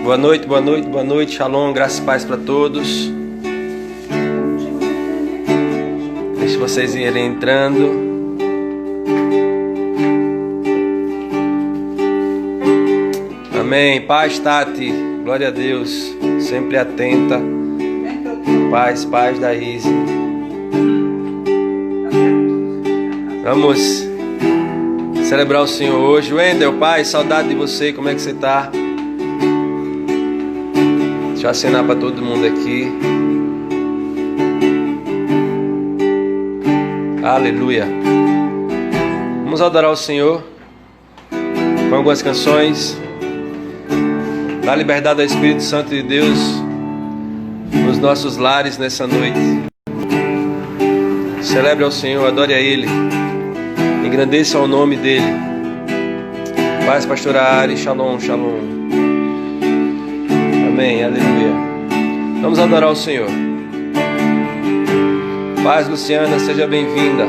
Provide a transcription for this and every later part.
Boa noite, boa noite, boa noite. Shalom, graça e paz para todos. Deixe vocês irem entrando. Amém. Paz, Tati. Glória a Deus. Sempre atenta. Paz, paz da Izzy. Vamos celebrar o Senhor hoje. Wendel, pai, saudade de você. Como é que você está? Deixa eu acenar para todo mundo aqui. Aleluia. Vamos adorar o Senhor com algumas canções. Dá liberdade ao Espírito Santo de Deus nos nossos lares nessa noite. Celebre ao Senhor, adore a Ele, engrandeça o nome dEle. Paz, pastora Ari, shalom, shalom. Amém, aleluia. Vamos adorar o Senhor. Paz, Luciana, seja bem-vinda.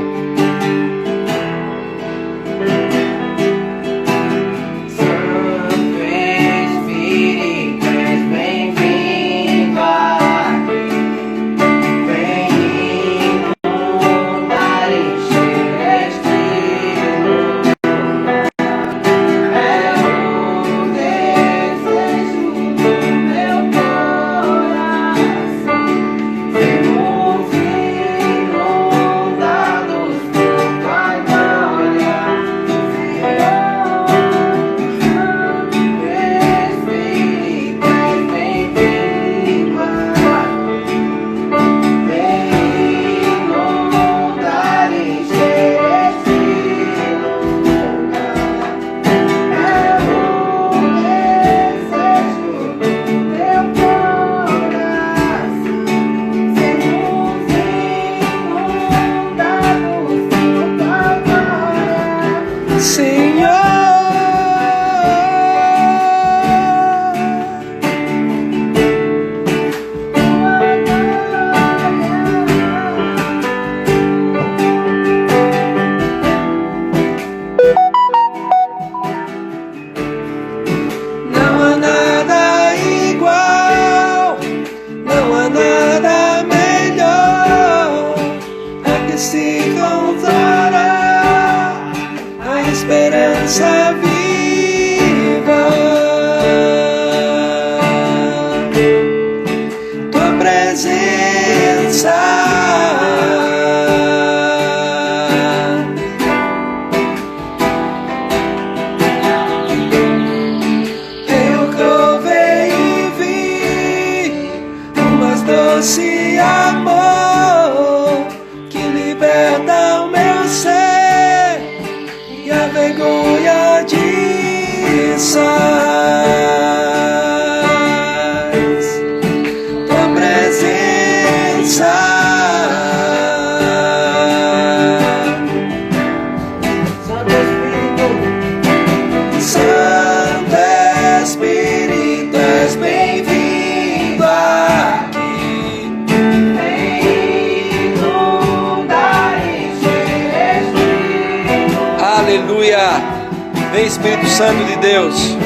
Vem, Espírito Santo de Deus,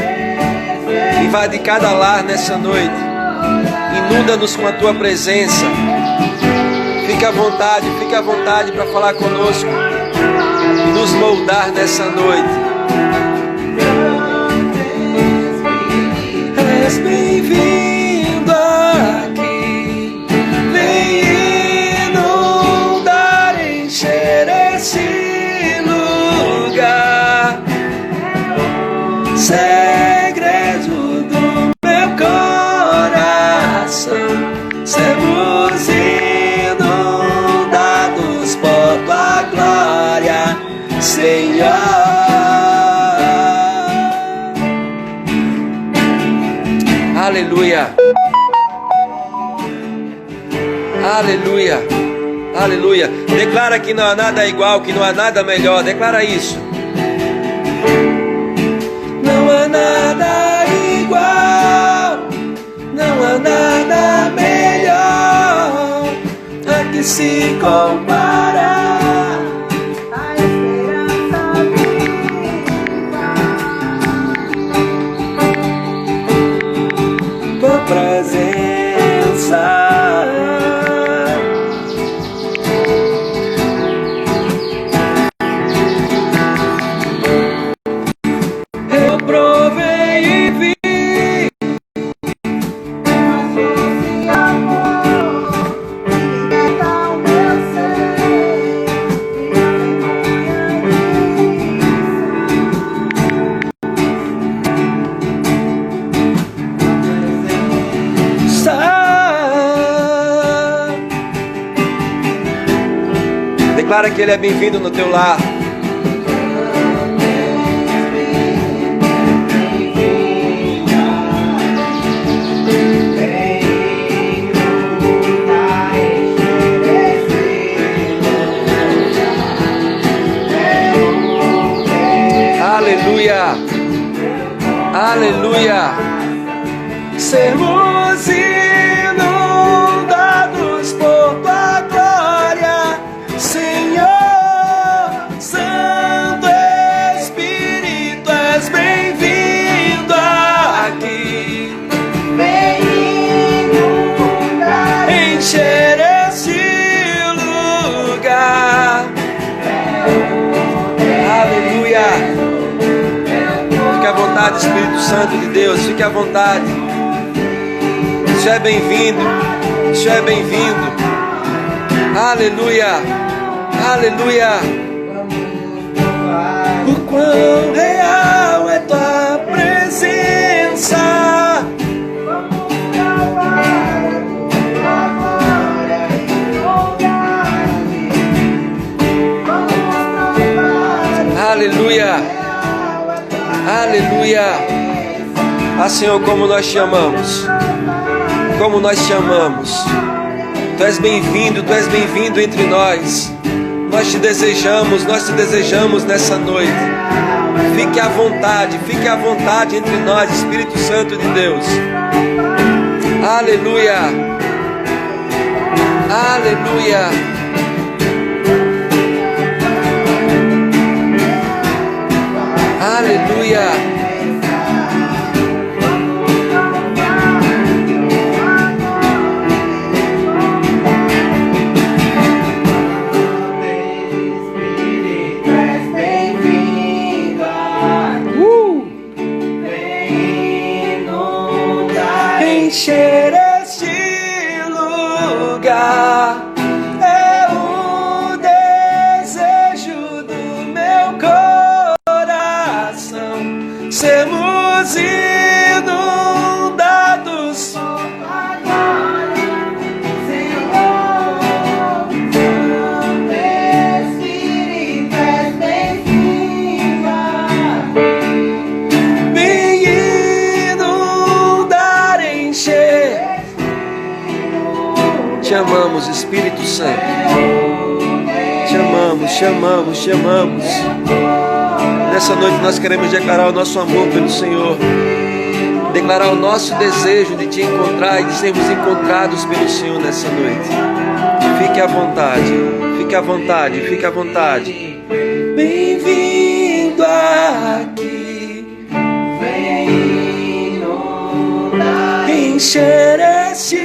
invade cada lar nessa noite, inunda-nos com a tua presença. Fica à vontade para falar conosco e nos moldar nessa noite. És bem-vindo aqui, vem inundar, encher esse lugar. Segredo do meu coração, sermos inundados por tua glória, Senhor. Aleluia, aleluia, aleluia. Declara que não há nada igual, que não há nada melhor. Declara isso. Não há nada igual, não há nada melhor a que se compara. A esperança viva. Declara que Ele é bem-vindo no teu lar. Aleluia, aleluia. Sermos inundados por tua glória, Senhor. Santo Espírito, és bem-vindo aqui. Vem inundar, Encher esse lugar. Aleluia. Fique à vontade, Espírito Santo de Deus, fique à vontade. O Senhor é bem-vindo, o Senhor é bem-vindo. Aleluia, aleluia. O quão real é tua presença. Aleluia, aleluia. Ah, Senhor, como nós te amamos, como nós te amamos. Tu és bem-vindo entre nós. Nós te desejamos nessa noite. Fique à vontade entre nós, Espírito Santo de Deus. Aleluia, aleluia. Aleluia. Encher este lugar é o desejo do meu coração. Sermos inundados Senhor. Santo Espírito, és bem-vindo. bem inundar, encher. Te amamos, Espírito Santo. Te amamos, te amamos, te amamos. Nessa noite nós queremos declarar o nosso amor pelo Senhor. Declarar o nosso desejo de te encontrar e de sermos encontrados pelo Senhor nessa noite. Fique à vontade, fique à vontade, fique à vontade. Bem-vindo aqui. Vem inundar, Encher este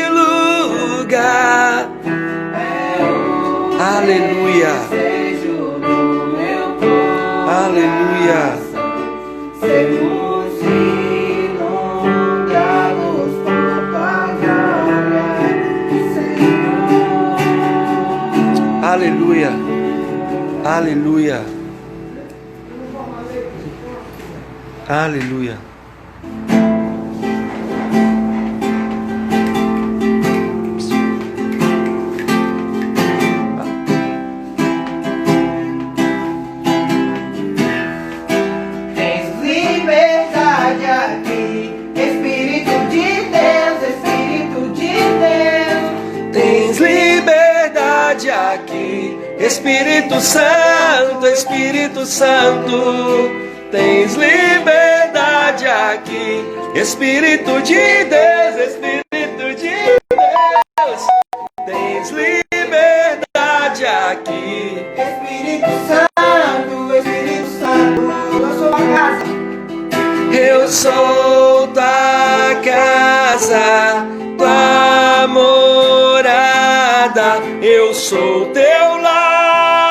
lugar. Aleluia, desejo do meu coração. aleluia. Sermos inundados por tua glória, Senhor. Aleluia, aleluia, aleluia. Tens liberdade aqui, Espírito de Deus, Espírito de Deus. Tens liberdade aqui, Espírito Santo, Espírito Santo. Tens liberdade aqui, Espírito de Deus, Espírito de Deus. Tens liberdade aqui. Espírito Santo, eu sou a casa. Eu sou tua casa, tua morada. Eu sou teu lar.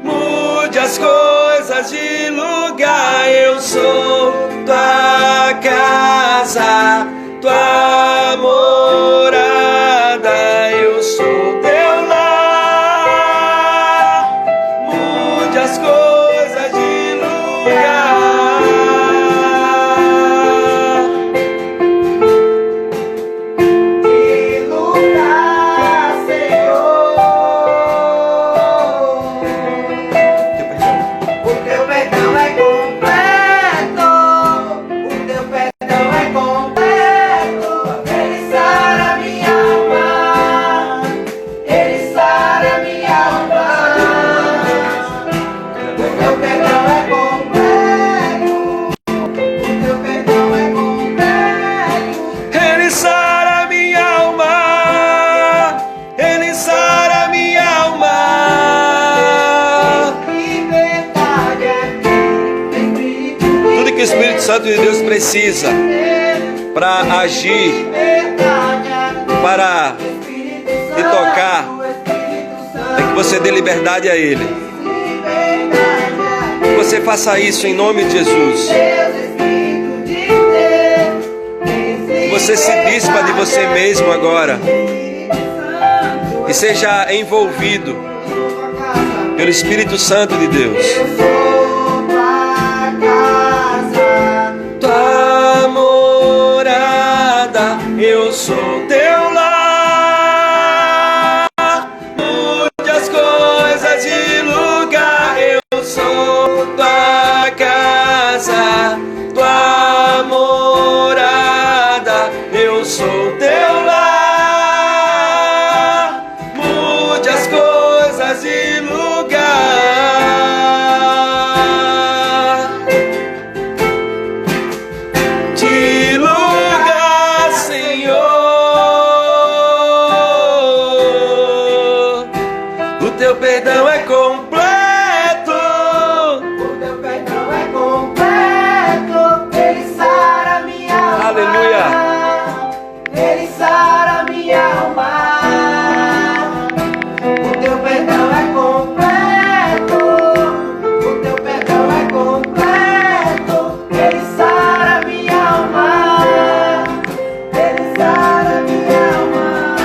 Mude as coisas de lugar. Eu sou tua casa, tua morada. Eu sou teu lar. Mude as coisas de lugar. Que lugar, Senhor. Espírito Santo de Deus precisa para agir, para te tocar, é que você dê liberdade a Ele. Que você faça isso em nome de Jesus. Que você se dispa de você mesmo agora e seja envolvido pelo Espírito Santo de Deus. Tua morada, eu sou teu lar. Mude as coisas de lugar, eu sou tua casa. Tua morada, eu sou teu lar. Mude as coisas de lugar. De lugar, Senhor. O teu perdão é completo. O teu perdão é completo. Ele sara minha alma. Aleluia. Ele sara minha alma. O teu perdão é completo. O teu perdão é completo. Ele sara minha alma. Ele sara minha alma.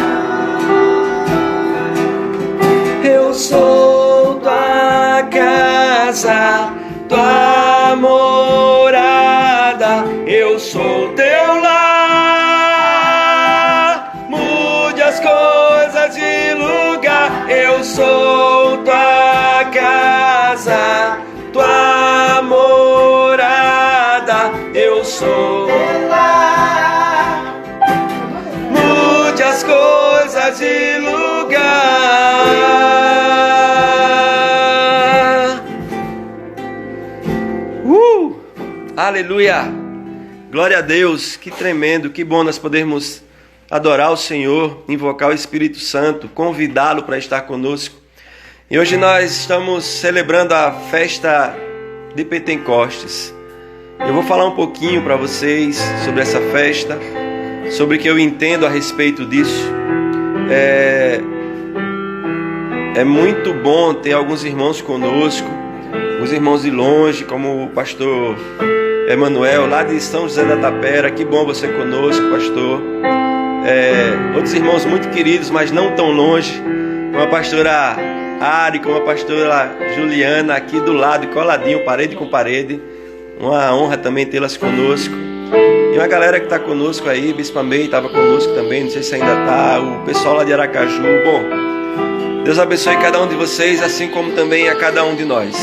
Eu sou tua casa, tua morada, eu sou teu lar. Mude as coisas de lugar, eu sou tua casa, tua morada, eu sou. Mude as coisas de lugar. Aleluia! Glória a Deus! Que tremendo, que bom nós podermos adorar o Senhor, invocar o Espírito Santo, convidá-lo para estar conosco. E hoje nós estamos celebrando a festa de Pentecostes. Eu vou falar um pouquinho para vocês sobre essa festa, sobre o que eu entendo a respeito disso. É muito bom ter alguns irmãos conosco, os irmãos de longe, como o pastor Emanuel, lá de São José da Tapera. Que bom você conosco, pastor. Outros irmãos muito queridos, mas não tão longe, como a pastora Ari, como a pastora Juliana, aqui do lado, coladinho, parede com parede. Uma honra também tê-las conosco. E uma galera que está conosco aí, Bispa May estava conosco também, não sei se ainda está, o pessoal lá de Aracaju. Bom, Deus abençoe cada um de vocês, assim como também a cada um de nós.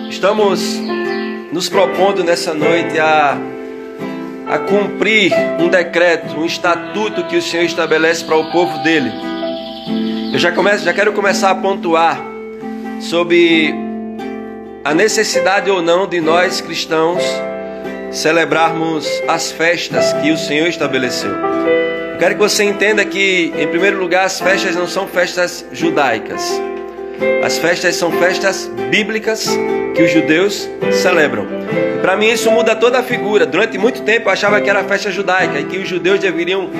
Estamos nos propondo nessa noite a cumprir um decreto, um estatuto que o Senhor estabelece para o povo dele. Eu já quero começar a pontuar sobre a necessidade ou não de nós cristãos celebrarmos as festas que o Senhor estabeleceu. Eu quero que você entenda que, em primeiro lugar, as festas não são festas judaicas. As festas são festas bíblicas que os judeus celebram. Para mim isso muda toda a figura. Durante muito tempo eu achava que era festa judaica e que os judeus deveriam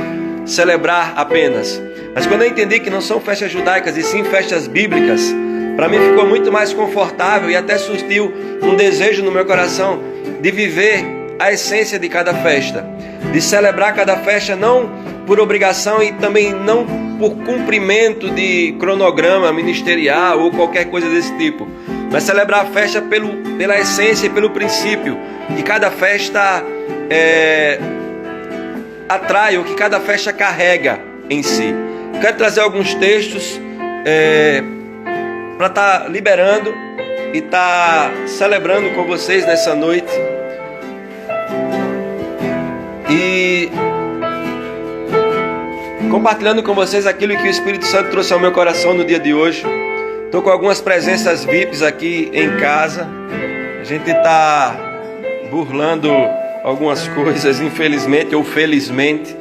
celebrar apenas. Mas quando eu entendi que não são festas judaicas e sim festas bíblicas, para mim ficou muito mais confortável e até surgiu um desejo no meu coração de viver a essência de cada festa, de celebrar cada festa não por obrigação e também não por cumprimento de cronograma ministerial ou qualquer coisa desse tipo, mas celebrar a festa pela essência e pelo princípio que cada festa atrai, ou que cada festa carrega em si. Quero trazer alguns textos para estar liberando e estar celebrando com vocês nessa noite. E compartilhando com vocês aquilo que o Espírito Santo trouxe ao meu coração no dia de hoje. Estou com algumas presenças VIPs aqui em casa. A gente está burlando algumas coisas, infelizmente ou felizmente.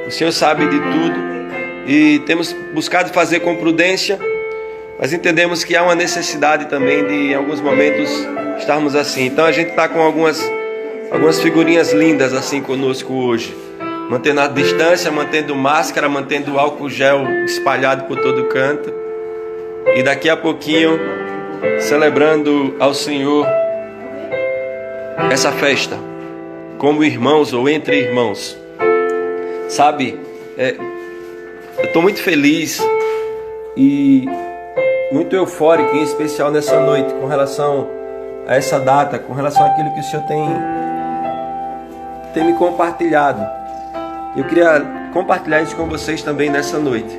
O Senhor sabe de tudo. E temos buscado fazer com prudência. mas entendemos que há uma necessidade também de, em alguns momentos, estarmos assim. Então a gente está com algumas figurinhas lindas assim conosco hoje, mantendo a distância, mantendo máscara, mantendo álcool gel espalhado por todo canto, e daqui a pouquinho celebrando ao Senhor essa festa como irmãos ou entre irmãos. Sabe, eu estou muito feliz e muito eufórico, em especial nessa noite, com relação a essa data, com relação àquilo que o Senhor tem me compartilhado. Eu queria compartilhar isso com vocês também nessa noite.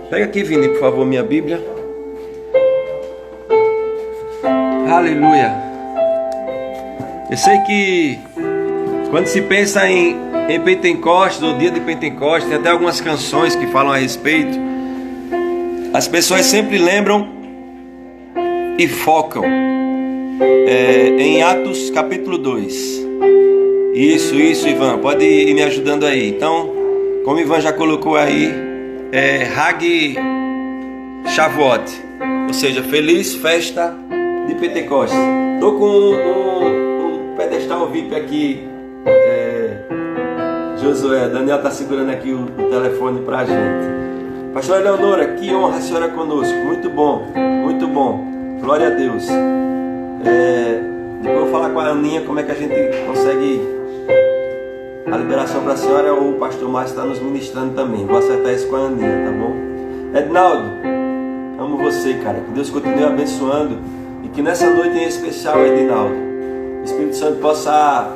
Pega aqui, Vini, por favor, minha Bíblia. Aleluia. Eu sei que quando se pensa em Pentecostes, ou dia de Pentecostes, tem até algumas canções que falam a respeito. As pessoas sempre lembram e focam em Atos capítulo 2. Isso, Ivan, pode ir me ajudando aí. Então, como o Ivan já colocou aí, Hag Shavuot, ou seja, feliz festa de Pentecostes. Estou com um pedestal VIP aqui, Josué. Daniel está segurando aqui o telefone para a gente. Pastor Eleonora, que honra a senhora conosco. Muito bom, muito bom. Glória a Deus. Depois eu vou falar com a Aninha como é que a gente consegue a liberação para a senhora, ou o pastor Márcio está nos ministrando também. Vou acertar isso com a Aninha, tá bom? Ednaldo, amo você, cara. Que Deus continue abençoando. E que nessa noite em especial, Edinaldo, o Espírito Santo possa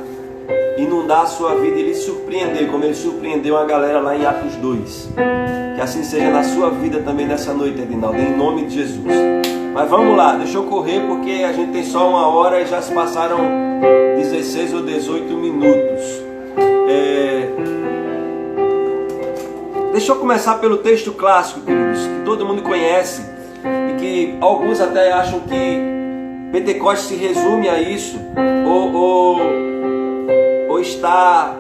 inundar a sua vida e lhe surpreender, como ele surpreendeu a galera lá em Atos 2. Que assim seja na sua vida também nessa noite, Edinaldo, em nome de Jesus. Mas vamos lá, deixa eu correr porque a gente tem só 1 hora e já se passaram 16 ou 18 minutos. Deixa eu começar pelo texto clássico, queridos, que todo mundo conhece e que alguns até acham que Pentecostes se resume a isso, ou está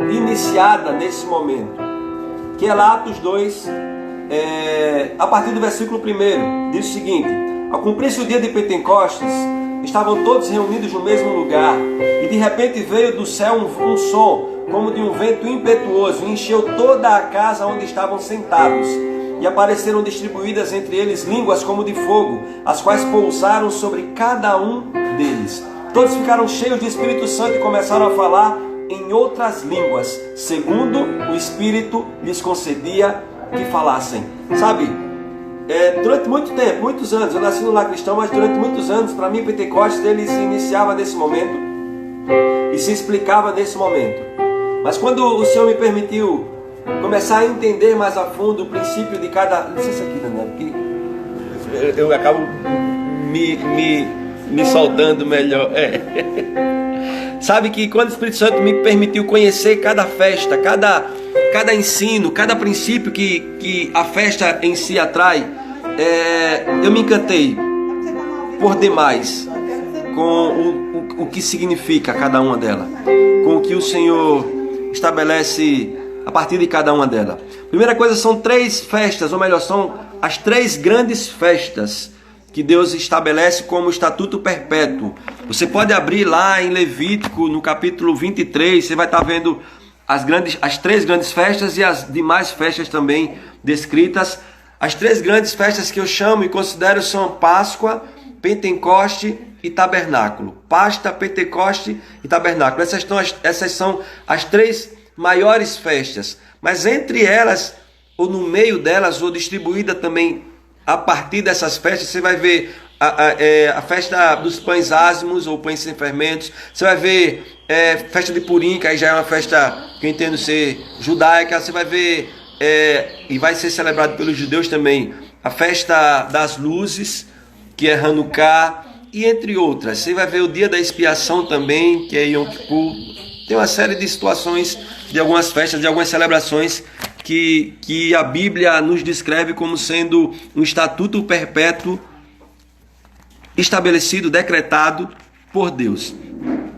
iniciada nesse momento, que é lá Atos 2, a partir do versículo 1, diz o seguinte: ao cumprir-se o dia de Pentecostes, estavam todos reunidos no mesmo lugar, e de repente veio do céu um som, como de um vento impetuoso, e encheu toda a casa onde estavam sentados. E apareceram distribuídas entre eles línguas como de fogo, as quais pousaram sobre cada um deles. Todos ficaram cheios de Espírito Santo e começaram a falar em outras línguas, segundo o Espírito lhes concedia que falassem. Sabe, durante muito tempo, muitos anos, eu nasci no lar cristão, mas durante muitos anos, para mim, Pentecostes, ele se iniciava nesse momento e se explicava nesse momento. Mas quando o Senhor me permitiu começar a entender mais a fundo o princípio de cada... Licença aqui, Daniel, porque eu acabo me soltando melhor. Sabe que quando o Espírito Santo me permitiu conhecer cada festa, cada ensino, cada princípio que a festa em si atrai, eu me encantei por demais com o que significa cada uma delas, com o que o Senhor estabelece a partir de cada uma delas. Primeira coisa, são 3 festas, ou melhor, são as 3 grandes festas que Deus estabelece como estatuto perpétuo. Você pode abrir lá em Levítico, no capítulo 23, você vai estar vendo as 3 grandes festas e as demais festas também descritas. As 3 grandes festas que eu chamo e considero são Páscoa, Pentecoste e Tabernáculo. Páscoa, Pentecoste e Tabernáculo. Essas são as 3 maiores festas. Mas entre elas, ou no meio delas, ou distribuída também a partir dessas festas, você vai ver a festa dos pães ázimos ou pães sem fermentos. Você vai ver festa de Purim, que aí já é uma festa que eu entendo ser judaica. Você vai ver, e vai ser celebrado pelos judeus também, a festa das luzes, que é Hanukkah, e entre outras. Você vai ver o dia da expiação também, que é Yom Kippur. Tem uma série de situações, de algumas festas, de algumas celebrações que a Bíblia nos descreve como sendo um estatuto perpétuo estabelecido, decretado por Deus.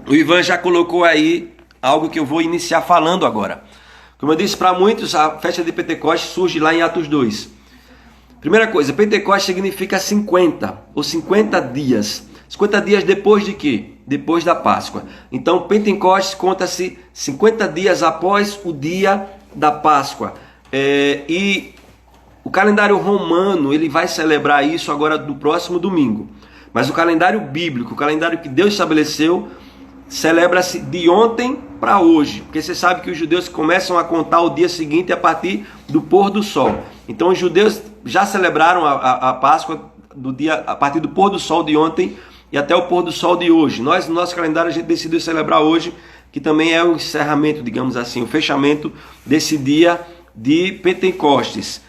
O Ivan já colocou aí algo que eu vou iniciar falando agora. Como eu disse, para muitos a festa de Pentecostes surge lá em Atos 2. Primeira coisa, Pentecostes significa 50 ou 50 dias. 50 dias depois de quê? Depois da Páscoa. Então, Pentecostes conta-se 50 dias após o dia da Páscoa. E o calendário romano, ele vai celebrar isso agora no próximo domingo. Mas o calendário bíblico, o calendário que Deus estabeleceu, celebra-se de ontem para hoje. Porque você sabe que os judeus começam a contar o dia seguinte a partir do pôr do sol. Então os judeus já celebraram a Páscoa a partir do pôr do sol de ontem e até o pôr do sol de hoje. Nós, no nosso calendário, a gente decidiu celebrar hoje, que também é o encerramento, digamos assim, o fechamento desse dia de Pentecostes.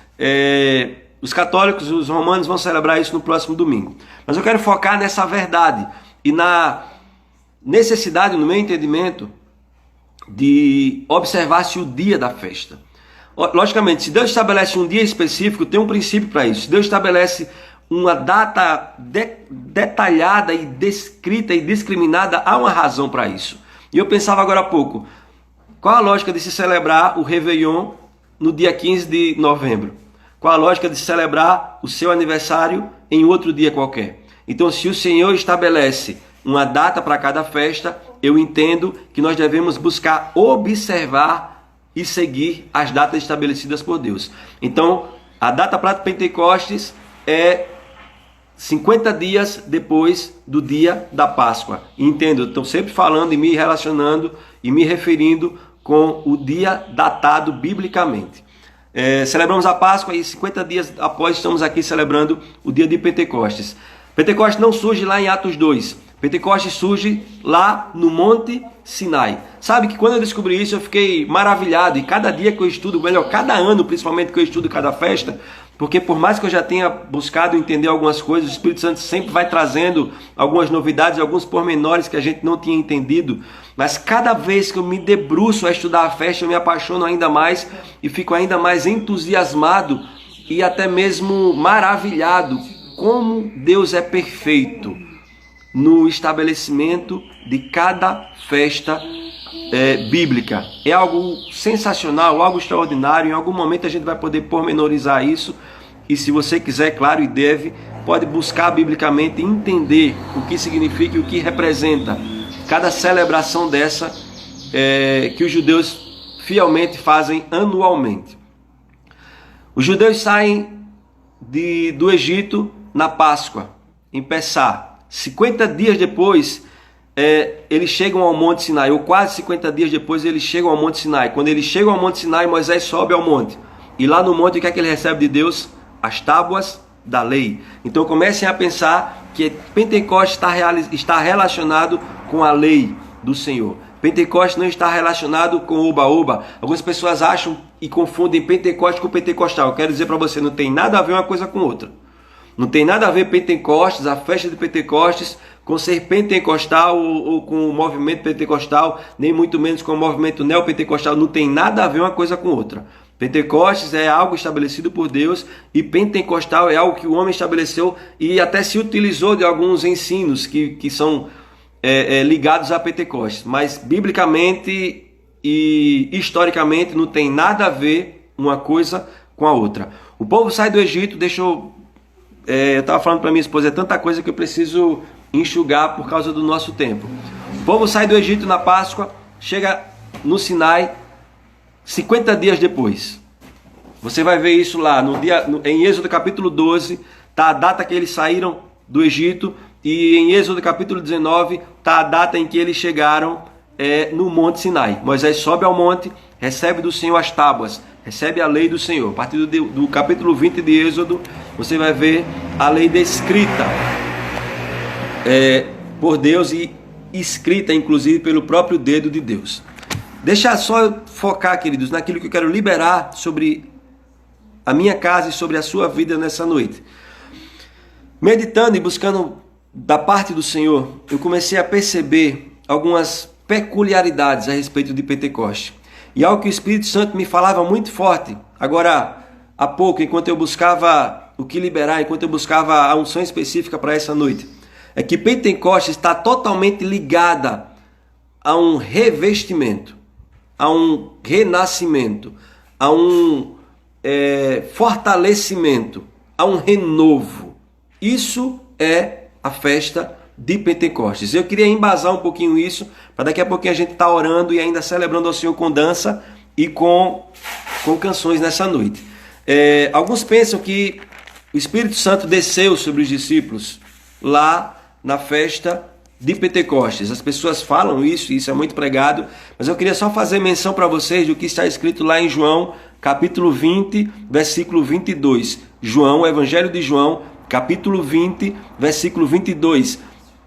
Os católicos, os romanos vão celebrar isso no próximo domingo. Mas eu quero focar nessa verdade e na necessidade, no meu entendimento, de observar-se o dia da festa. Logicamente, se Deus estabelece um dia específico, tem um princípio para isso. Se Deus estabelece uma data detalhada e descrita e discriminada, há uma razão para isso. E eu pensava agora há pouco, qual a lógica de se celebrar o Réveillon no dia 15 de novembro? Qual a lógica de se celebrar o seu aniversário em outro dia qualquer? Então, se o Senhor estabelece uma data para cada festa, eu entendo que nós devemos buscar observar e seguir as datas estabelecidas por Deus. Então, a data para Pentecostes é 50 dias depois do dia da Páscoa. Entendo, estou sempre falando e me relacionando e me referindo com o dia datado biblicamente. Celebramos a Páscoa e 50 dias após estamos aqui celebrando o dia de Pentecostes. Pentecostes não surge lá em Atos 2. Pentecostes surge lá no Monte Sinai. Sabe que quando eu descobri isso eu fiquei maravilhado. E cada dia que eu estudo, melhor, cada ano principalmente que eu estudo cada festa, porque por mais que eu já tenha buscado entender algumas coisas, o Espírito Santo sempre vai trazendo algumas novidades, alguns pormenores que a gente não tinha entendido. Mas cada vez que eu me debruço a estudar a festa, eu me apaixono ainda mais e fico ainda mais entusiasmado e até mesmo maravilhado como Deus é perfeito no estabelecimento de cada festa bíblica. É algo sensacional, algo extraordinário. Em algum momento a gente vai poder pormenorizar isso. E se você quiser, claro, e deve, pode buscar biblicamente entender o que significa e o que representa cada celebração dessa que os judeus fielmente fazem anualmente. Os judeus saem do Egito na Páscoa, em Pessá. 50 dias depois, eles chegam ao Monte Sinai, ou quase 50 dias depois eles chegam ao Monte Sinai. Quando eles chegam ao Monte Sinai, Moisés sobe ao monte. E lá no monte, o que é que ele recebe de Deus? As tábuas da lei. Então comecem a pensar que Pentecostes está relacionado com a lei do Senhor. Pentecostes não está relacionado com oba-oba. Algumas pessoas acham e confundem Pentecostes com pentecostal. Eu quero dizer para você, não tem nada a ver uma coisa com outra. Não tem nada a ver Pentecostes, a festa de Pentecostes, com ser pentecostal ou com o movimento pentecostal, nem muito menos com o movimento neopentecostal. Não tem nada a ver uma coisa com outra. Pentecostes é algo estabelecido por Deus e pentecostal é algo que o homem estabeleceu e até se utilizou de alguns ensinos que são ligados a Pentecostes. Mas biblicamente e historicamente não tem nada a ver uma coisa com a outra. O povo sai do Egito, eu estava falando para minha esposa, é tanta coisa que eu preciso enxugar por causa do nosso tempo. O povo sai do Egito na Páscoa, chega no Sinai 50 dias depois. Você vai ver isso lá em Êxodo capítulo 12, está a data que eles saíram do Egito, e em Êxodo capítulo 19 está a data em que eles chegaram no Monte Sinai. Moisés sobe ao monte, recebe do Senhor as tábuas, recebe a lei do Senhor. A partir do capítulo 20 de Êxodo, você vai ver a lei descrita por Deus e escrita inclusive pelo próprio dedo de Deus. Deixa só eu focar, queridos, naquilo que eu quero liberar sobre a minha casa e sobre a sua vida nessa noite. Meditando e buscando da parte do Senhor, eu comecei a perceber algumas peculiaridades a respeito de Pentecostes. E algo que o Espírito Santo me falava muito forte, agora há pouco, enquanto eu buscava o que liberar, enquanto eu buscava a unção específica para essa noite, é que Pentecostes está totalmente ligada a um revestimento, a um renascimento, a um fortalecimento a um renovo. Isso é a festa de Pentecostes. Eu queria embasar um pouquinho isso, para daqui a pouquinho a gente estar orando e ainda celebrando ao Senhor com dança e com canções nessa noite. Alguns pensam que o Espírito Santo desceu sobre os discípulos lá na festa de Pentecostes. As pessoas falam isso, e isso é muito pregado, mas eu queria só fazer menção para vocês do que está escrito lá em João, capítulo 20, versículo 22. João, Evangelho de João, capítulo 20, versículo 22.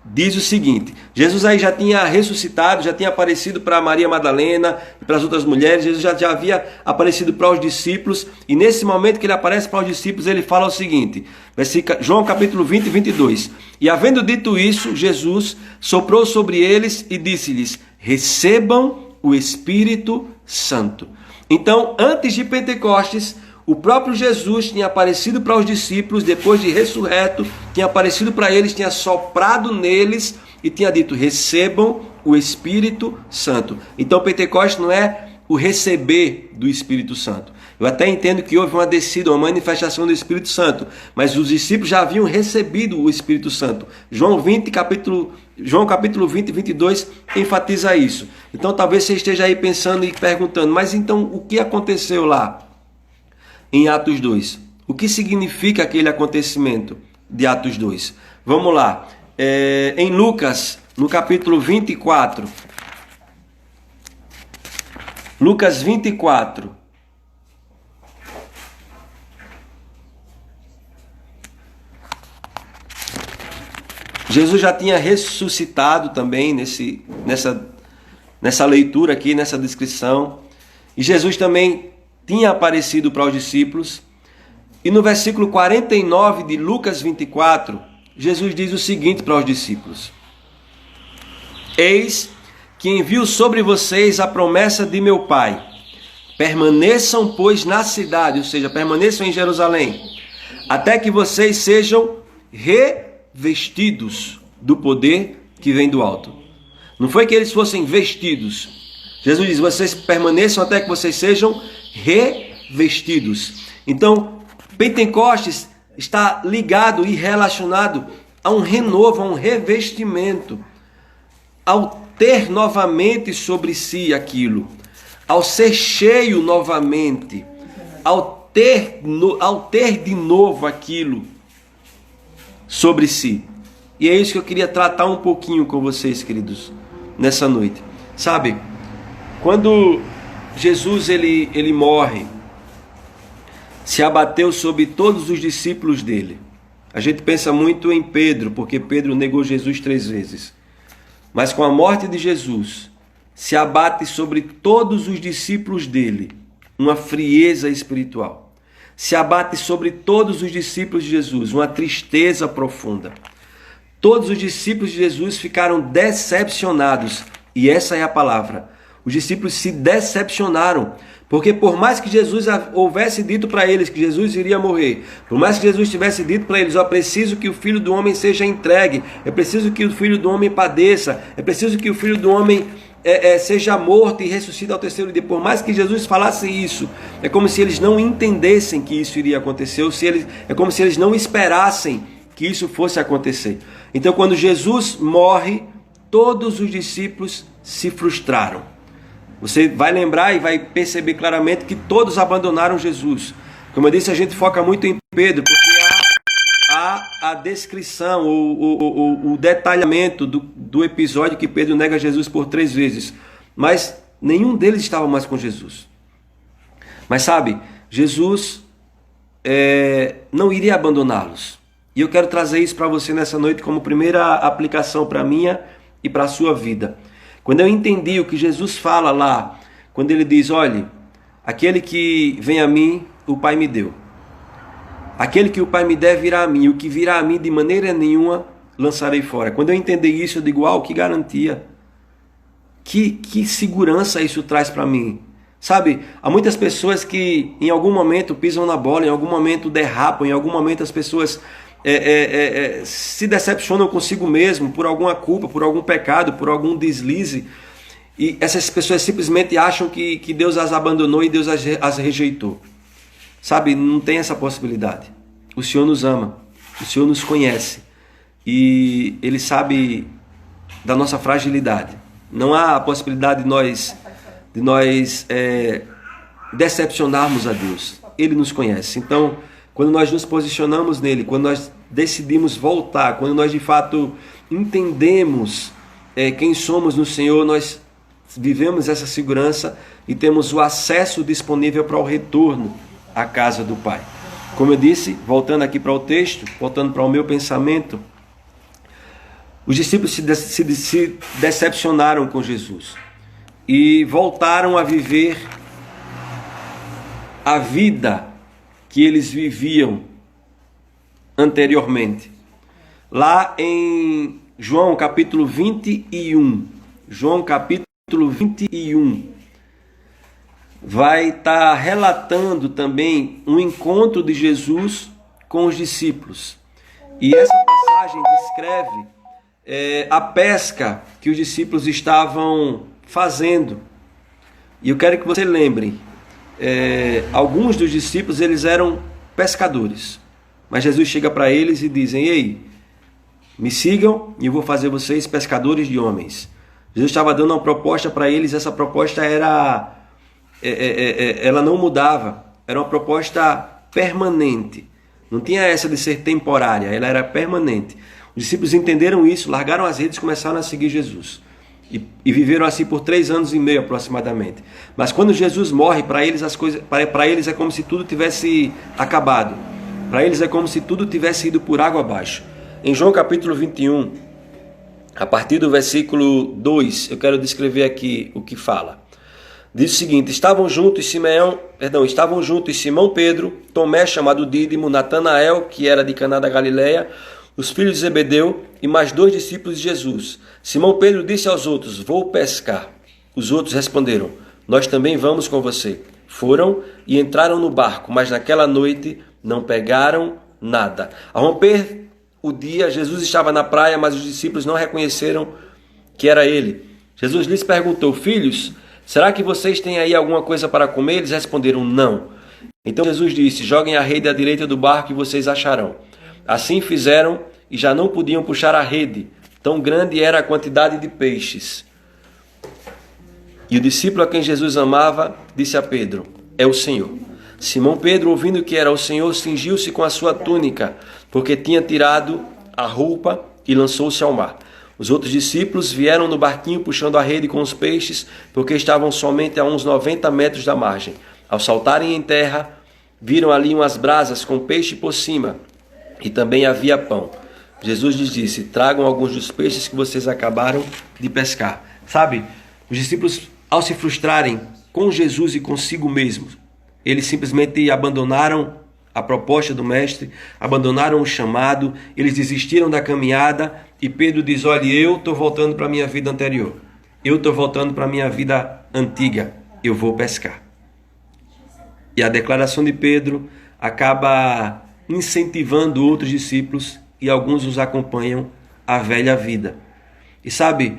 Diz o seguinte: Jesus aí já tinha ressuscitado, já tinha aparecido para Maria Madalena e para as outras mulheres. Jesus já havia aparecido para os discípulos, e nesse momento que ele aparece para os discípulos, ele fala o seguinte, João capítulo 20, 22. E havendo dito isso, Jesus soprou sobre eles e disse-lhes: recebam o Espírito Santo. Então, antes de Pentecostes, o próprio Jesus tinha aparecido para os discípulos, depois de ressurreto, tinha aparecido para eles, tinha soprado neles e tinha dito: recebam o Espírito Santo. Então Pentecostes não é o receber do Espírito Santo. Eu até entendo que houve uma descida, uma manifestação do Espírito Santo, mas os discípulos já haviam recebido o Espírito Santo. João capítulo 20, 22 enfatiza isso. Então talvez você esteja aí pensando e perguntando: mas então o que aconteceu lá em Atos 2? O que significa aquele acontecimento de Atos 2? Vamos lá. Em Lucas, no capítulo 24. Lucas 24. Jesus já tinha ressuscitado também nessa leitura aqui, nessa descrição. E Jesus também tinha aparecido para os discípulos. E no versículo 49 de Lucas 24, Jesus diz o seguinte para os discípulos: eis que envio sobre vocês a promessa de meu Pai. Permaneçam, pois, na cidade, ou seja, permaneçam em Jerusalém, até que vocês sejam revestidos do poder que vem do alto. Não foi que eles fossem vestidos. Jesus diz: vocês permaneçam até que vocês sejam revestidos. Então, Pentecostes está ligado e relacionado a um renovo, a um revestimento, ao ter novamente sobre si aquilo, ao ser cheio novamente, ao ter de novo aquilo sobre si. E é isso que eu queria tratar um pouquinho com vocês, queridos, nessa noite. Sabe, quando Jesus ele morre, se abateu sobre todos os discípulos dele. A gente pensa muito em Pedro, porque Pedro negou Jesus 3 vezes. Mas com a morte de Jesus, se abate sobre todos os discípulos dele uma frieza espiritual. Se abate sobre todos os discípulos de Jesus uma tristeza profunda. Todos os discípulos de Jesus ficaram decepcionados. E essa é a palavra. Os discípulos se decepcionaram, porque por mais que Jesus houvesse dito para eles que Jesus iria morrer, por mais que Jesus tivesse dito para eles: ó, preciso que o Filho do Homem seja entregue, é preciso que o Filho do Homem padeça, é preciso que o Filho do Homem seja morto e ressuscite ao terceiro dia. Por mais que Jesus falasse isso, é como se eles não entendessem que isso iria acontecer, é como se eles não esperassem que isso fosse acontecer. Então, quando Jesus morre, todos os discípulos se frustraram. Você vai lembrar e vai perceber claramente que todos abandonaram Jesus. Como eu disse, a gente foca muito em Pedro, porque há a descrição, o detalhamento do episódio que Pedro nega Jesus por 3 vezes. Mas nenhum deles estava mais com Jesus. Mas sabe, Jesus não iria abandoná-los. E eu quero trazer isso para você nessa noite como primeira aplicação para a minha e para a sua vida. Quando eu entendi o que Jesus fala lá, quando ele diz: olhe, aquele que vem a mim, o Pai me deu. Aquele que o Pai me der virá a mim, o que virá a mim de maneira nenhuma lançarei fora. Quando eu entendi isso, eu digo: uau, que garantia, que segurança isso traz para mim. Sabe, há muitas pessoas que em algum momento pisam na bola, em algum momento derrapam, em algum momento as pessoas se decepcionam consigo mesmo por alguma culpa, por algum pecado, por algum deslize, e essas pessoas simplesmente acham que Deus as abandonou e Deus as rejeitou. Sabe, não tem essa possibilidade. o Senhor nos ama, o Senhor nos conhece e Ele sabe da nossa fragilidade. Não há a possibilidade de nós decepcionarmos a Deus. Ele nos conhece. Então, quando nós nos posicionamos nele, quando nós decidimos voltar, quando nós de fato entendemos quem somos no Senhor, nós vivemos essa segurança e temos o acesso disponível para o retorno à casa do Pai. Como eu disse, voltando aqui para o texto, voltando para o meu pensamento, os discípulos se decepcionaram com Jesus e voltaram a viver a vida que eles viviam anteriormente. Lá em João capítulo 21, João capítulo 21, vai estar relatando também um encontro de Jesus com os discípulos. E essa passagem descreve a pesca que os discípulos estavam fazendo. E eu quero que você lembre, alguns dos discípulos eles eram pescadores, mas Jesus chega para eles e dizem: ei, me sigam e eu vou fazer vocês pescadores de homens. Jesus estava dando uma proposta para eles. Essa proposta ela não mudava, era uma proposta permanente, não tinha essa de ser temporária, ela era permanente. Os discípulos entenderam isso, largaram as redes e começaram a seguir Jesus. E viveram assim por 3 anos e meio aproximadamente. Mas quando Jesus morre, para eles para eles é como se tudo tivesse acabado. Para eles é como se tudo tivesse ido por água abaixo. Em João capítulo 21, a partir do versículo 2, eu quero descrever aqui o que fala. Diz o seguinte: estavam juntos Simão Pedro, Tomé chamado Dídimo, Natanael, que era de Caná da Galileia, os filhos de Zebedeu e mais 2 discípulos de Jesus. Simão Pedro disse aos outros: vou pescar. Os outros responderam: nós também vamos com você. Foram e entraram no barco, mas naquela noite não pegaram nada. Ao romper o dia, Jesus estava na praia, mas os discípulos não reconheceram que era ele. Jesus lhes perguntou: filhos, será que vocês têm aí alguma coisa para comer? Eles responderam: não. Então Jesus disse: joguem a rede à direita do barco e vocês acharão. Assim fizeram e já não podiam puxar a rede, tão grande era a quantidade de peixes. E o discípulo a quem Jesus amava disse a Pedro: é o Senhor. Simão Pedro, ouvindo que era o Senhor, cingiu-se com a sua túnica, porque tinha tirado a roupa, e lançou-se ao mar. Os outros discípulos vieram no barquinho puxando a rede com os peixes, porque estavam somente a uns 90 metros da margem. Ao saltarem em terra, viram ali umas brasas com peixe por cima, e também havia pão. Jesus lhes disse: tragam alguns dos peixes que vocês acabaram de pescar. Sabe, os discípulos, ao se frustrarem com Jesus e consigo mesmos, eles simplesmente abandonaram a proposta do mestre, abandonaram o chamado, eles desistiram da caminhada. E Pedro diz: olha, eu estou voltando para a minha vida anterior, eu estou voltando para a minha vida antiga, eu vou pescar. E a declaração de Pedro acaba incentivando outros discípulos, e alguns os acompanham à velha vida. E sabe,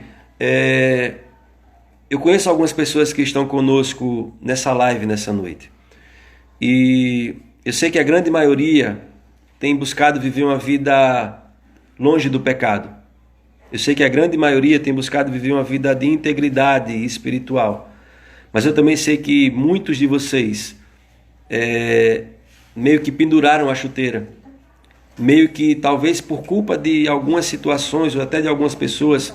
eu conheço algumas pessoas que estão conosco nessa live, nessa noite. E eu sei que a grande maioria tem buscado viver uma vida longe do pecado. Eu sei que a grande maioria tem buscado viver uma vida de integridade espiritual. Mas eu também sei que muitos de vocês meio que penduraram a chuteira. Meio que talvez por culpa de algumas situações ou até de algumas pessoas,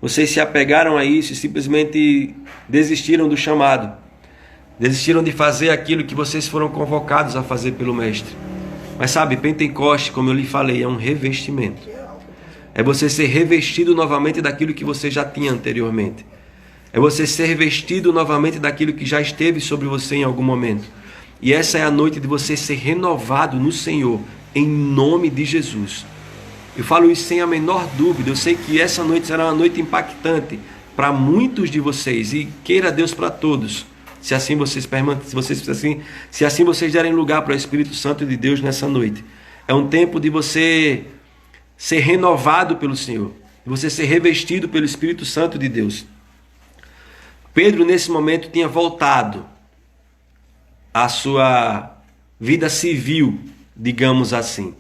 vocês se apegaram a isso e simplesmente desistiram do chamado. Desistiram de fazer aquilo que vocês foram convocados a fazer pelo Mestre. Mas sabe, Pentecoste, como eu lhe falei, é um revestimento. É você ser revestido novamente daquilo que você já tinha anteriormente. É você ser revestido novamente daquilo que já esteve sobre você em algum momento. E essa é a noite de você ser renovado no Senhor, em nome de Jesus. Eu falo isso sem a menor dúvida. Eu sei que essa noite será uma noite impactante para muitos de vocês, e queira Deus para todos. Se assim vocês derem lugar para o Espírito Santo de Deus nessa noite. É um tempo de você ser renovado pelo Senhor, de você ser revestido pelo Espírito Santo de Deus. Pedro, nesse momento, tinha voltado à sua vida civil, digamos assim.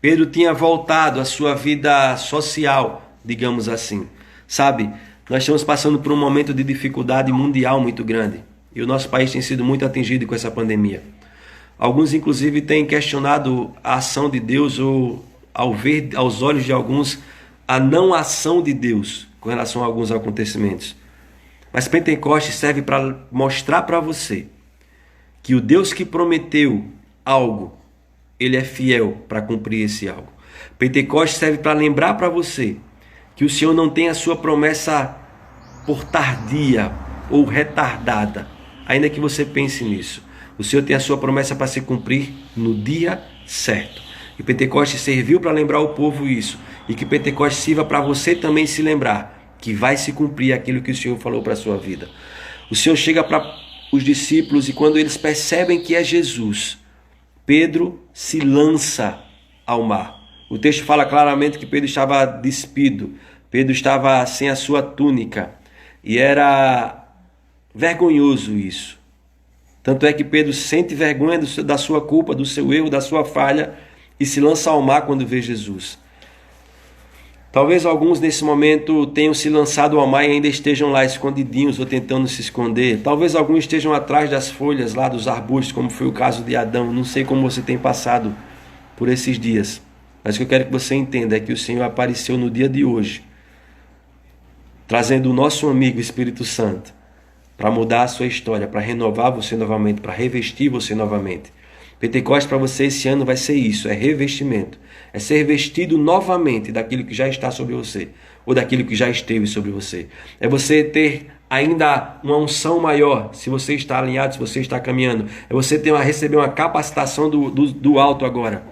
Pedro tinha voltado à sua vida social, digamos assim. Sabe, nós estamos passando por um momento de dificuldade mundial muito grande. E o nosso país tem sido muito atingido com essa pandemia. Alguns, inclusive, têm questionado a ação de Deus, ou, ao ver aos olhos de alguns, a não ação de Deus com relação a alguns acontecimentos. Mas Pentecostes serve para mostrar para você que o Deus que prometeu algo, Ele é fiel para cumprir esse algo. Pentecostes serve para lembrar para você que o Senhor não tem a sua promessa por tardia ou retardada, ainda que você pense nisso. O Senhor tem a sua promessa para se cumprir no dia certo. E Pentecostes serviu para lembrar o povo isso. E que Pentecostes sirva para você também se lembrar que vai se cumprir aquilo que o Senhor falou para a sua vida. O Senhor chega para os discípulos e quando eles percebem que é Jesus, Pedro se lança ao mar. O texto fala claramente que Pedro estava despido. Pedro estava sem a sua túnica. E era vergonhoso isso. Tanto é que Pedro sente vergonha da sua culpa, do seu erro, da sua falha e se lança ao mar quando vê Jesus. Talvez alguns nesse momento tenham se lançado ao mar e ainda estejam lá escondidinhos ou tentando se esconder. Talvez alguns estejam atrás das folhas lá dos arbustos, como foi o caso de Adão. Não sei como você tem passado por esses dias. Mas o que eu quero que você entenda é que o Senhor apareceu no dia de hoje, trazendo o nosso amigo Espírito Santo para mudar a sua história, para renovar você novamente, para revestir você novamente. Pentecostes para você esse ano vai ser isso, é revestimento. É ser vestido novamente daquilo que já está sobre você, ou daquilo que já esteve sobre você. É você ter ainda uma unção maior, se você está alinhado, se você está caminhando. É você receber uma capacitação do alto agora,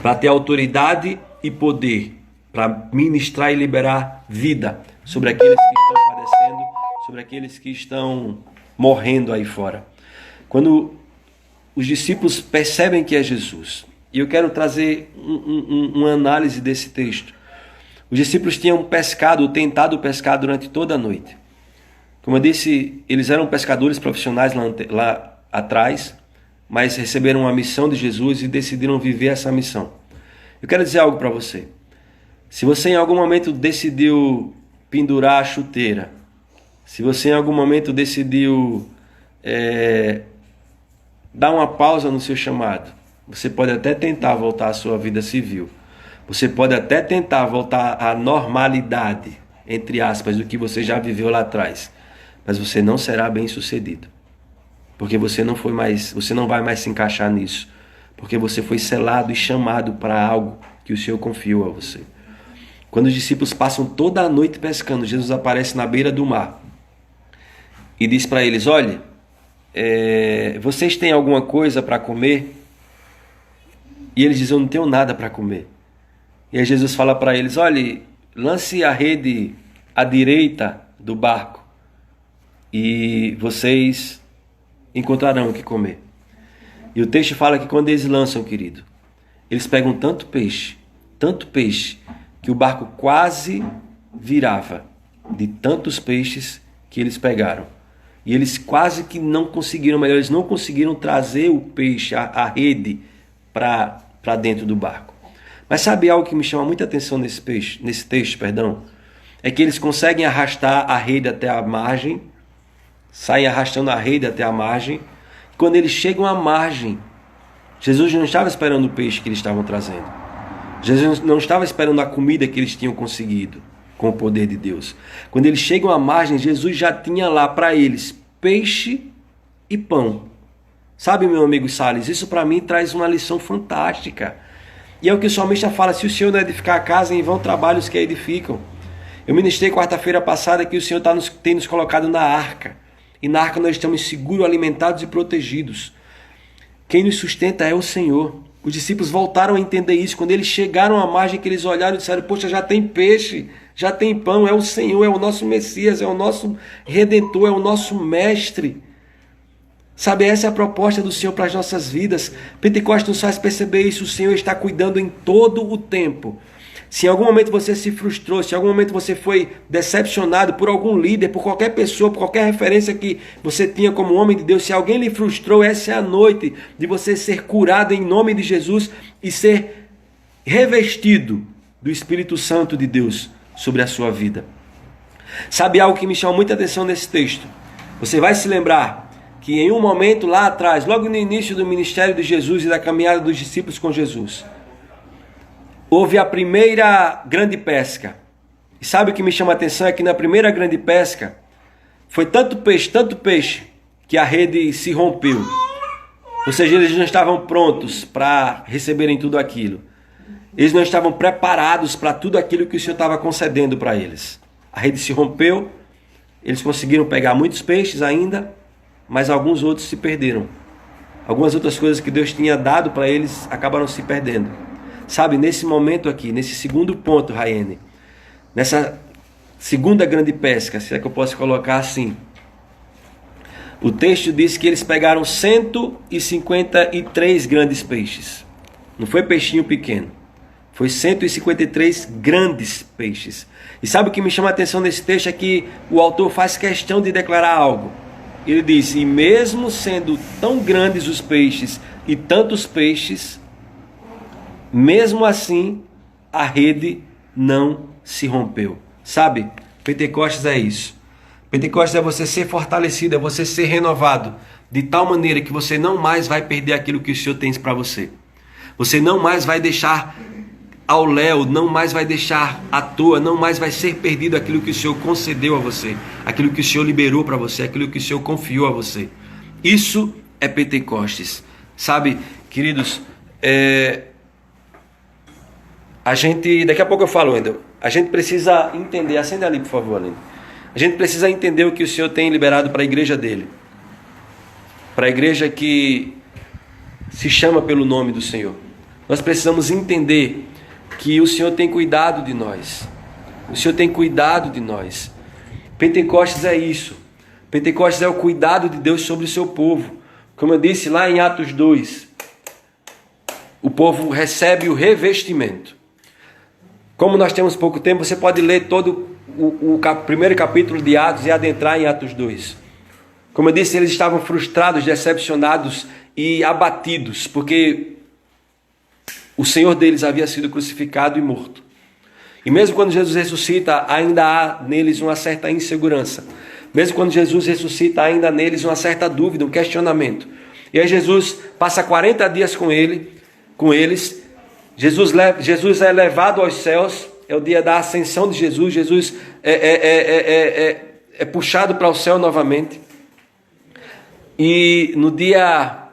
para ter autoridade e poder, para ministrar e liberar vida sobre aqueles que estão padecendo, sobre aqueles que estão morrendo aí fora. Quando os discípulos percebem que é Jesus, e eu quero trazer uma análise desse texto. Os discípulos tinham pescado, tentado pescar durante toda a noite. Como eu disse, eles eram pescadores profissionais lá atrás, mas receberam uma missão de Jesus e decidiram viver essa missão. Eu quero dizer algo para você. Se você em algum momento decidiu pendurar a chuteira, se você em algum momento decidiu dar uma pausa no seu chamado, você pode até tentar voltar à sua vida civil. Você pode até tentar voltar à normalidade, entre aspas, do que você já viveu lá atrás. Mas você não será bem sucedido. Porque você não vai mais se encaixar nisso. Porque você foi selado e chamado para algo que o Senhor confiou a você. Quando os discípulos passam toda a noite pescando, Jesus aparece na beira do mar e diz para eles: olhe, vocês têm alguma coisa para comer? E eles dizem: eu não tenho nada para comer. E aí Jesus fala para eles: olhe, lance a rede à direita do barco e vocês encontrarão o que comer. E o texto fala que quando eles lançam, querido, eles pegam tanto peixe, que o barco quase virava de tantos peixes que eles pegaram. E eles quase que não conseguiram, eles não conseguiram trazer o peixe, a rede, para dentro do barco. Mas sabe algo que me chama muita atenção nesse texto? É que eles conseguem arrastar a rede até a margem, saem arrastando a rede até a margem. Quando eles chegam à margem, Jesus não estava esperando o peixe que eles estavam trazendo. Jesus não estava esperando a comida que eles tinham conseguido com o poder de Deus. Quando eles chegam à margem, Jesus já tinha lá para eles peixe e pão. Sabe, meu amigo Salles, isso para mim traz uma lição fantástica. E é o que o salmista fala: se o Senhor não edificar a casa, em vão trabalhos que a edificam. Eu ministrei quarta-feira passada que o Senhor tem nos colocado na arca. E na arca nós estamos seguros, alimentados e protegidos. Quem nos sustenta é o Senhor. Os discípulos voltaram a entender isso. Quando eles chegaram à margem, que eles olharam e disseram: poxa, já tem peixe, já tem pão, é o Senhor, é o nosso Messias, é o nosso Redentor, é o nosso Mestre. Sabe, essa é a proposta do Senhor para as nossas vidas. Pentecostes nos faz perceber isso. O Senhor está cuidando em todo o tempo Se em algum momento você se frustrou, se em algum momento você foi decepcionado por algum líder, por qualquer pessoa, por qualquer referência que você tinha como homem de Deus, se alguém lhe frustrou, essa é a noite de você ser curado em nome de Jesus e ser revestido do Espírito Santo de Deus sobre a sua vida. Sabe algo que me chamou muita atenção nesse texto? Você vai se lembrar que em um momento lá atrás, logo no início do ministério de Jesus e da caminhada dos discípulos com Jesus, houve a primeira grande pesca. E sabe o que me chama a atenção? É que na primeira grande pesca foi tanto peixe, que a rede se rompeu. Ou seja, eles não estavam prontos para receberem tudo aquilo. Eles não estavam preparados para tudo aquilo que o Senhor estava concedendo para eles. A rede se rompeu, eles conseguiram pegar muitos peixes ainda, mas alguns outros se perderam. Algumas outras coisas que Deus tinha dado para eles acabaram se perdendo. Sabe, nesse momento aqui, nesse segundo ponto, Raiane, nessa segunda grande pesca, se é que eu posso colocar assim, o texto diz que eles pegaram 153 grandes peixes. Não foi peixinho pequeno, foi 153 grandes peixes. E sabe o que me chama a atenção nesse texto é que o autor faz questão de declarar algo. Ele diz, e mesmo sendo tão grandes os peixes e tantos peixes, mesmo assim, a rede não se rompeu. Sabe? Pentecostes é isso. Pentecostes é você ser fortalecido, é você ser renovado, de tal maneira que você não mais vai perder aquilo que o Senhor tem para você. Você não mais vai deixar ao léu, não mais vai deixar à toa, não mais vai ser perdido aquilo que o Senhor concedeu a você, aquilo que o Senhor liberou para você, aquilo que o Senhor confiou a você. Isso é Pentecostes. Sabe, queridos, a gente, daqui a pouco eu falo ainda, a gente precisa entender, acenda ali por favor, Aline. A gente precisa entender o que o Senhor tem liberado para a igreja dele, para a igreja que se chama pelo nome do Senhor. Nós precisamos entender que o Senhor tem cuidado de nós, o Senhor tem cuidado de nós. Pentecostes é isso, Pentecostes é o cuidado de Deus sobre o seu povo. Como eu disse lá em Atos 2, o povo recebe o revestimento. Como nós temos pouco tempo, você pode ler todo o primeiro capítulo de Atos e adentrar em Atos 2. Como eu disse, eles estavam frustrados, decepcionados e abatidos, porque o Senhor deles havia sido crucificado e morto. E mesmo quando Jesus ressuscita, ainda há neles uma certa insegurança. Mesmo quando Jesus ressuscita, ainda há neles uma certa dúvida, um questionamento. E aí Jesus passa 40 dias com eles. Jesus é levado aos céus, é o dia da ascensão de Jesus. Jesus é puxado para o céu novamente. E no dia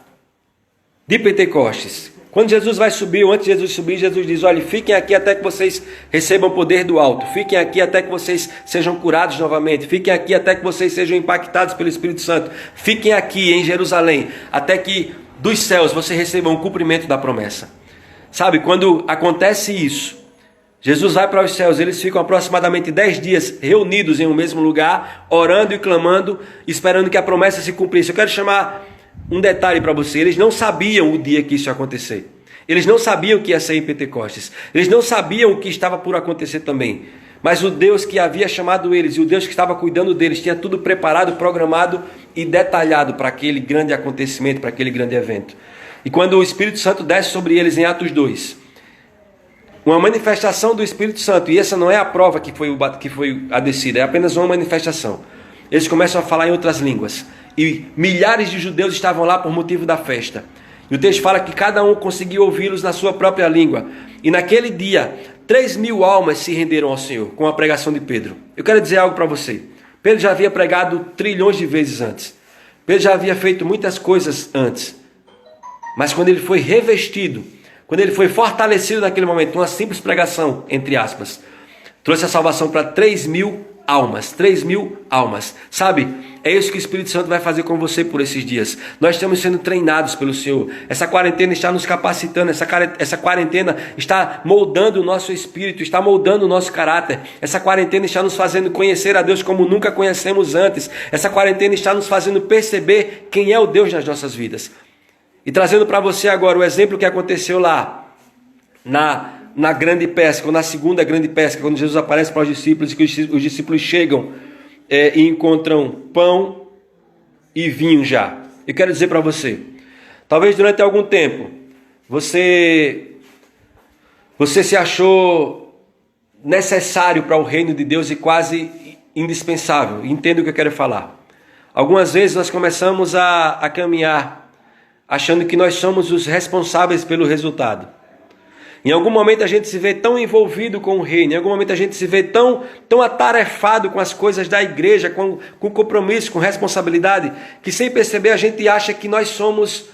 de Pentecostes, quando Jesus vai subir, ou antes de Jesus subir, Jesus diz, olha, fiquem aqui até que vocês recebam poder do alto. Fiquem aqui até que vocês sejam curados novamente. Fiquem aqui até que vocês sejam impactados pelo Espírito Santo. Fiquem aqui em Jerusalém, até que dos céus você receba um cumprimento da promessa. Sabe, quando acontece isso, Jesus vai para os céus, eles ficam aproximadamente 10 dias reunidos em um mesmo lugar, orando e clamando, esperando que a promessa se cumprisse. Eu quero chamar um detalhe para você, eles não sabiam o dia que isso ia acontecer. Eles não sabiam que ia ser em Pentecostes. Eles não sabiam o que estava por acontecer também. Mas o Deus que havia chamado eles e o Deus que estava cuidando deles tinha tudo preparado, programado e detalhado para aquele grande acontecimento, para aquele grande evento. E quando o Espírito Santo desce sobre eles em Atos 2, uma manifestação do Espírito Santo, e essa não é a prova que foi a descida, é apenas uma manifestação. Eles começam a falar em outras línguas. E milhares de judeus estavam lá por motivo da festa. E o texto fala que cada um conseguia ouvi-los na sua própria língua. E naquele dia, 3.000 almas se renderam ao Senhor com a pregação de Pedro. Eu quero dizer algo para você. Pedro já havia pregado trilhões de vezes antes. Pedro já havia feito muitas coisas antes. Mas quando ele foi revestido, quando ele foi fortalecido naquele momento, uma simples pregação, entre aspas, trouxe a salvação para 3.000 almas. 3.000 almas. Sabe, é isso que o Espírito Santo vai fazer com você por esses dias. Nós estamos sendo treinados pelo Senhor. Essa quarentena está nos capacitando. Essa quarentena está moldando o nosso espírito, está moldando o nosso caráter. Essa quarentena está nos fazendo conhecer a Deus como nunca conhecemos antes. Essa quarentena está nos fazendo perceber quem é o Deus nas nossas vidas. E trazendo para você agora o exemplo que aconteceu lá na grande pesca, ou na segunda grande pesca, quando Jesus aparece para os discípulos e que os discípulos chegam e encontram pão e vinho já. Eu quero dizer para você, talvez durante algum tempo você se achou necessário para o reino de Deus e quase indispensável. Entenda o que eu quero falar. Algumas vezes nós começamos a caminhar achando que nós somos os responsáveis pelo resultado. Em algum momento a gente se vê tão envolvido com o reino, em algum momento a gente se vê tão atarefado com as coisas da igreja, com compromisso, com responsabilidade, que sem perceber a gente acha que nós somos,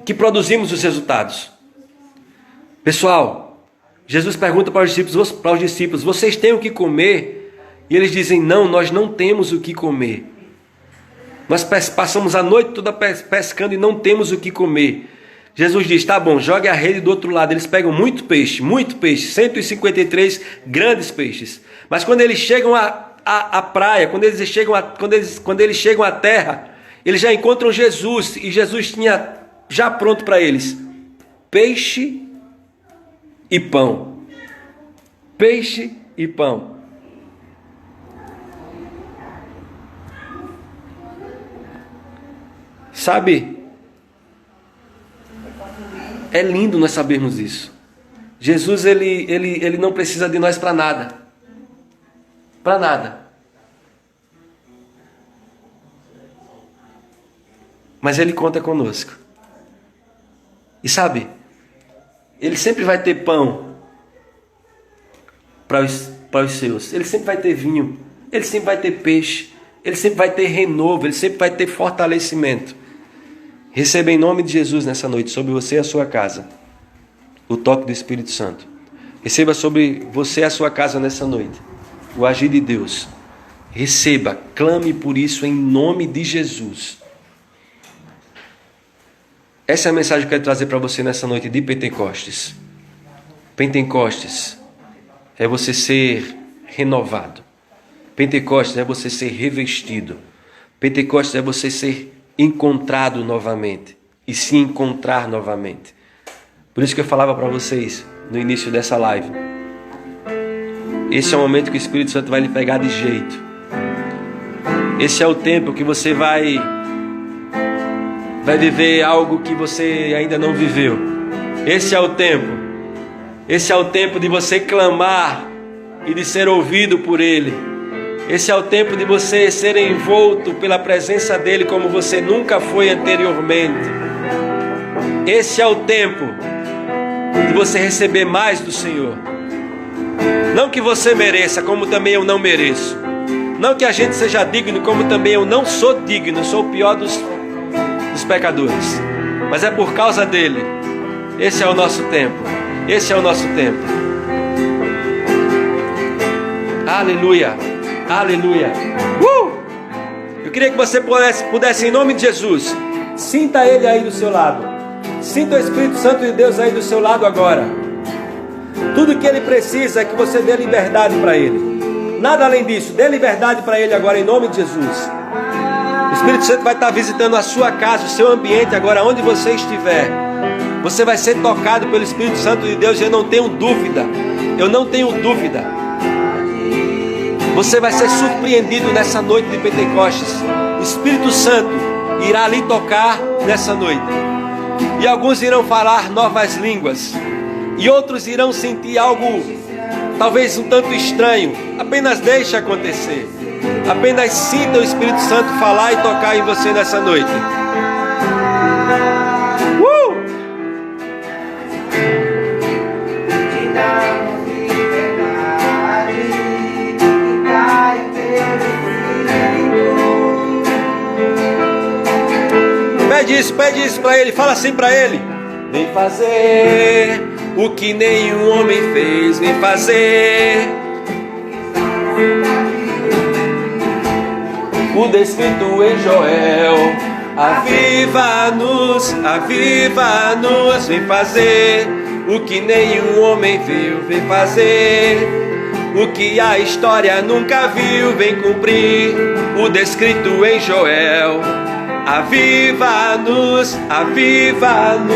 que produzimos os resultados. Pessoal, Jesus pergunta para os discípulos, vocês têm o que comer? E eles dizem, não, nós não temos o que comer. Nós passamos a noite toda pescando e não temos o que comer. Jesus diz, tá bom, jogue a rede do outro lado. Eles pegam muito peixe, 153 grandes peixes. Mas quando eles chegam à praia, quando eles chegam à terra, eles já encontram Jesus. E Jesus tinha já pronto para eles peixe e pão. Peixe e pão. Sabe? É lindo nós sabermos isso. Jesus, ele não precisa de nós para nada. Para nada. Mas Ele conta conosco. E sabe, Ele sempre vai ter pão para os seus. Ele sempre vai ter vinho. Ele sempre vai ter peixe. Ele sempre vai ter renovo. Ele sempre vai ter fortalecimento. Receba em nome de Jesus nessa noite, sobre você e a sua casa, o toque do Espírito Santo. Receba sobre você e a sua casa nessa noite, o agir de Deus. Receba, clame por isso em nome de Jesus. Essa é a mensagem que eu quero trazer para você nessa noite de Pentecostes. Pentecostes é você ser renovado. Pentecostes é você ser revestido. Pentecostes é você ser encontrado novamente e se encontrar novamente. Por isso que eu falava para vocês no início dessa live, esse é o momento que o Espírito Santo vai lhe pegar de jeito. Esse é o tempo que você vai viver algo que você ainda não viveu. Esse é o tempo de você clamar e de ser ouvido por Ele. Esse é o tempo de você ser envolto pela presença dEle como você nunca foi anteriormente. Esse é o tempo de você receber mais do Senhor. Não que você mereça, como também eu não mereço. Não que a gente seja digno, como também eu não sou digno. Sou o pior dos pecadores. Mas é por causa dEle. Esse é o nosso tempo. Esse é o nosso tempo. Aleluia. Aleluia. Eu queria que você pudesse, em nome de Jesus, sinta Ele aí do seu lado. Sinta o Espírito Santo de Deus aí do seu lado agora. Tudo que Ele precisa é que você dê liberdade para Ele. Nada além disso. Dê liberdade para Ele agora, em nome de Jesus. O Espírito Santo vai estar visitando a sua casa, o seu ambiente agora, onde você estiver. Você vai ser tocado pelo Espírito Santo de Deus. Eu não tenho dúvida. Eu não tenho dúvida. Você vai ser surpreendido nessa noite de Pentecostes. O Espírito Santo irá lhe tocar nessa noite. E alguns irão falar novas línguas. E outros irão sentir algo talvez um tanto estranho. Apenas deixe acontecer. Apenas sinta o Espírito Santo falar e tocar em você nessa noite. Pede isso para Ele, fala assim para Ele. Vem fazer o que nenhum homem fez, vem fazer o descrito em Joel. Aviva-nos, aviva-nos, vem fazer o que nenhum homem viu, vem fazer o que a história nunca viu, vem cumprir o descrito em Joel. Aviva-nos, aviva-nos.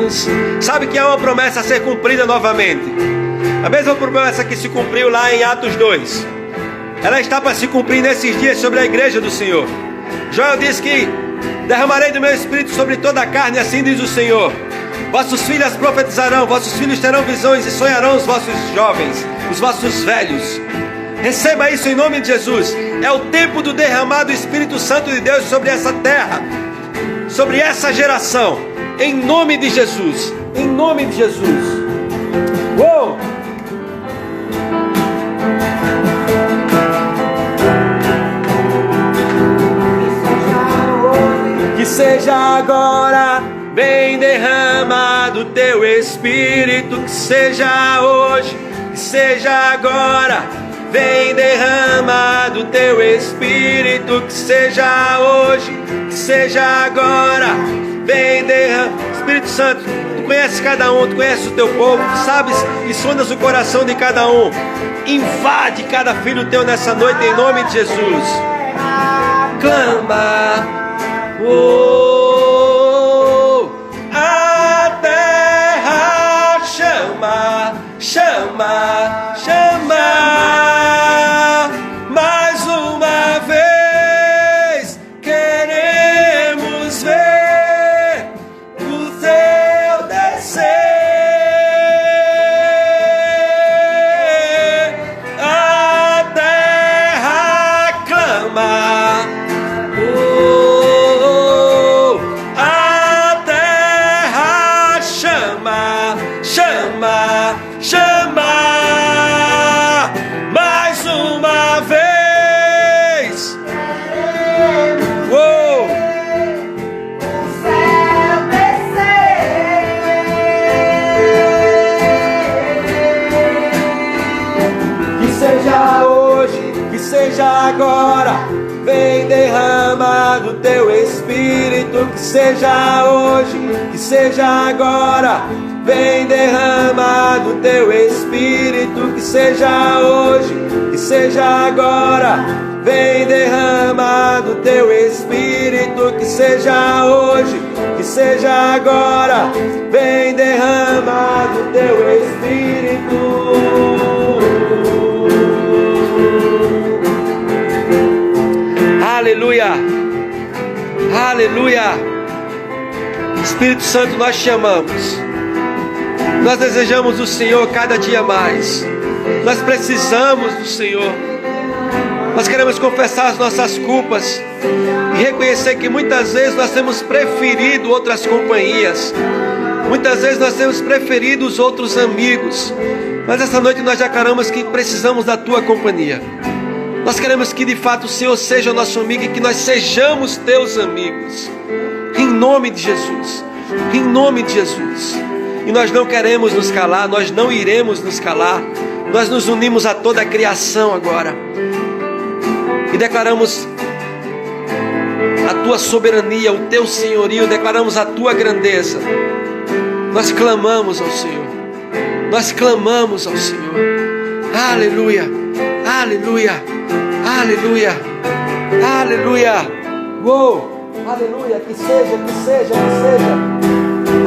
Jesus. Sabe que há uma promessa a ser cumprida novamente. A mesma promessa que se cumpriu lá em Atos 2. Ela está para se cumprir nesses dias sobre a igreja do Senhor. Joel diz que derramarei do meu espírito sobre toda a carne, assim diz o Senhor. Vossos filhos profetizarão, vossos filhos terão visões e sonharão os vossos jovens, os vossos velhos. Receba isso em nome de Jesus. É o tempo do derramar do Espírito Santo de Deus sobre essa terra, sobre essa geração, em nome de Jesus, em nome de Jesus. Uou! Que seja agora, vem derramado teu Espírito, que seja hoje, que seja agora, vem derramado teu Espírito, que seja hoje, que seja agora, vem derramado. Espírito Santo, tu conheces cada um, tu conheces o teu povo, tu sabes e sondas o coração de cada um. Invade cada filho teu nessa noite em nome de Jesus. Clama. Oh, a terra chama, chama, chama. Mais uma vez queremos ver o teu descer. A terra clama. Chama, chama, mais uma vez. Uou! O céu descer. Que seja hoje, que seja agora, vem derramado teu Espírito, que seja hoje, que seja agora. Vem derramado teu Espírito, que seja hoje, que seja agora. Vem derramado teu Espírito, que seja hoje, que seja agora. Vem derramado teu Espírito. Aleluia, aleluia. Espírito Santo, nós te amamos. Nós desejamos o Senhor cada dia mais. Nós precisamos do Senhor. Nós queremos confessar as nossas culpas e reconhecer que muitas vezes nós temos preferido outras companhias. Muitas vezes nós temos preferido os outros amigos. Mas essa noite nós declaramos que precisamos da tua companhia. Nós queremos que de fato o Senhor seja o nosso amigo e que nós sejamos teus amigos. Em nome de Jesus. Em nome de Jesus. E nós não queremos nos calar, nós não iremos nos calar. Nós nos unimos a toda a criação agora. E declaramos a tua soberania, o teu senhorio, declaramos a tua grandeza. Nós clamamos ao Senhor. Nós clamamos ao Senhor. Aleluia, aleluia, aleluia, aleluia. Uou, aleluia, que seja, que seja, que seja.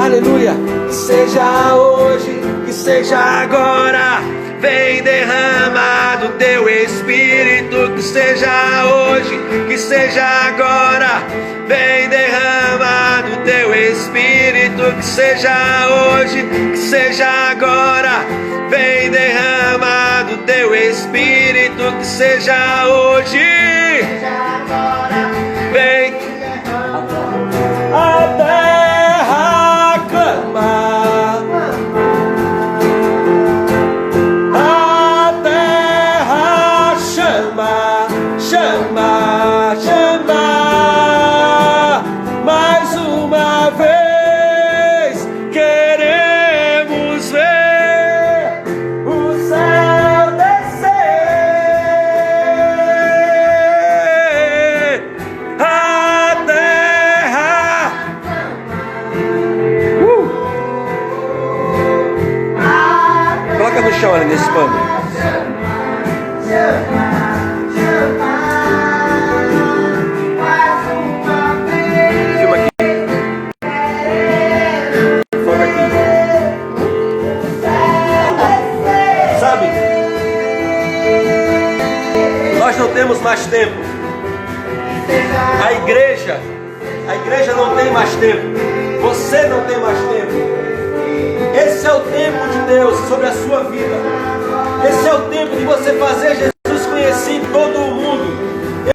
Aleluia, que seja hoje, que seja agora. Vem derramado teu Espírito, que seja hoje, que seja agora. Vem derramado teu Espírito, que seja hoje, que seja agora. Vem derramado teu Espírito, que seja hoje. Vem a terra clama, a terra chama, chama, chama. Mais uma vez queremos ver o céu descer, a terra. Coloca no chão ali nesse pano. Filma aqui. Fogo aqui. Nós não temos mais tempo. A igreja não tem mais tempo. Você não tem mais tempo. Esse é o tempo de Deus sobre a sua vida. Esse é o tempo de você fazer Jesus conhecer em todo o mundo.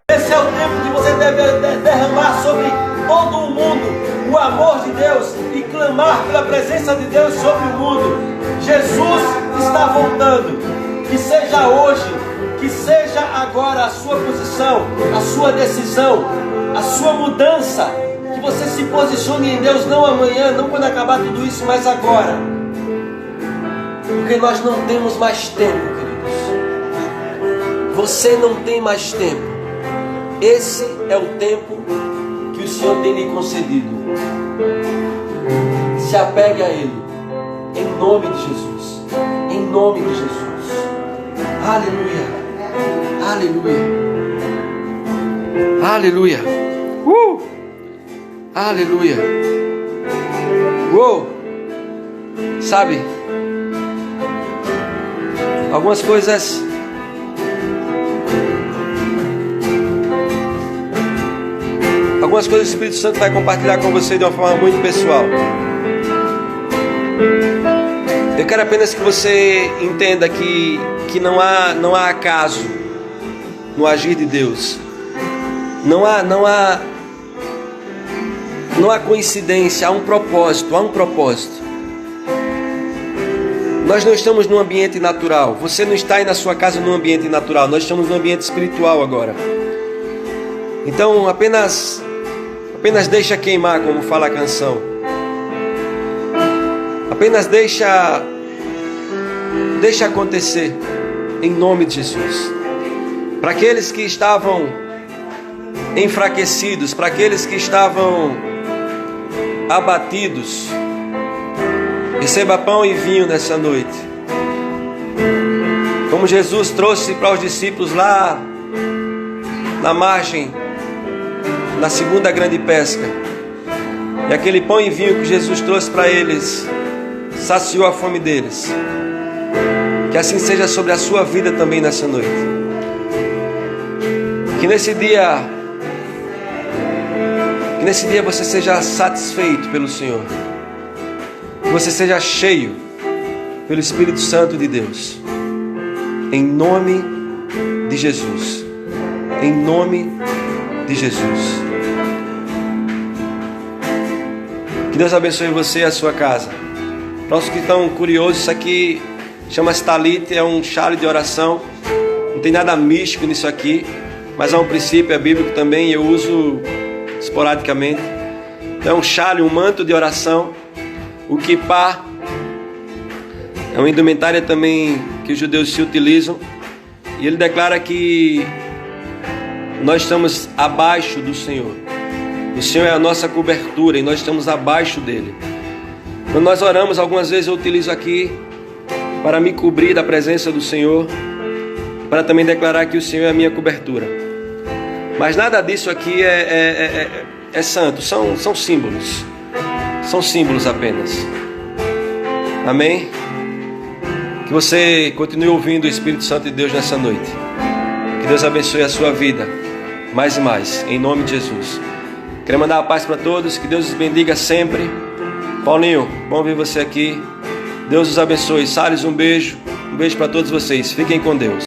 Esse é o tempo que você deve derramar sobre todo o mundo o amor de Deus e clamar pela presença de Deus sobre o mundo. Jesus está voltando. Que seja hoje, que seja agora a sua posição, a sua decisão, a sua mudança. Que você se posicione em Deus, não amanhã, não quando acabar tudo isso, mas agora. Porque nós não temos mais tempo, queridos. Você não tem mais tempo. Esse é o tempo que o Senhor tem lhe concedido. Se apegue a Ele, em nome de Jesus. Em nome de Jesus. Aleluia. Aleluia. Aleluia. Aleluia. Uou. Sabe, algumas coisas o Espírito Santo vai compartilhar com você de uma forma muito pessoal. Eu quero apenas que você entenda que não há acaso no agir de Deus. Não há coincidência, há um propósito. Nós não estamos num ambiente natural. Você não está aí na sua casa num ambiente natural. Nós estamos num ambiente espiritual agora. Então apenas deixa queimar, como fala a canção. Apenas deixa acontecer, em nome de Jesus. Para aqueles que estavam enfraquecidos, para aqueles que estavam abatidos, receba pão e vinho nessa noite. Como Jesus trouxe para os discípulos lá na margem, na segunda grande pesca, e aquele pão e vinho que Jesus trouxe para eles saciou a fome deles. Que assim seja sobre a sua vida também nessa noite. Que nesse dia você seja satisfeito pelo Senhor. Que você seja cheio pelo Espírito Santo de Deus. Em nome de Jesus. Em nome de Jesus. Que Deus abençoe você e a sua casa. Para os que estão curiosos, isso aqui chama-se Talit, é um chale de oração. Não tem nada místico nisso aqui, mas é um princípio, é bíblico também, eu uso esporadicamente. Então é um chale, um manto de oração. O kippah é uma indumentária também que os judeus se utilizam. E ele declara que nós estamos abaixo do Senhor. O Senhor é a nossa cobertura e nós estamos abaixo dele. Quando nós oramos, algumas vezes eu utilizo aqui para me cobrir da presença do Senhor, para também declarar que o Senhor é a minha cobertura. Mas nada disso aqui é santo, são símbolos. São símbolos apenas. Amém? Que você continue ouvindo o Espírito Santo de Deus nessa noite. Que Deus abençoe a sua vida mais e mais, em nome de Jesus. Quero mandar a paz para todos, que Deus os bendiga sempre. Paulinho, bom ver você aqui. Deus os abençoe. Salles, um beijo para todos vocês. Fiquem com Deus.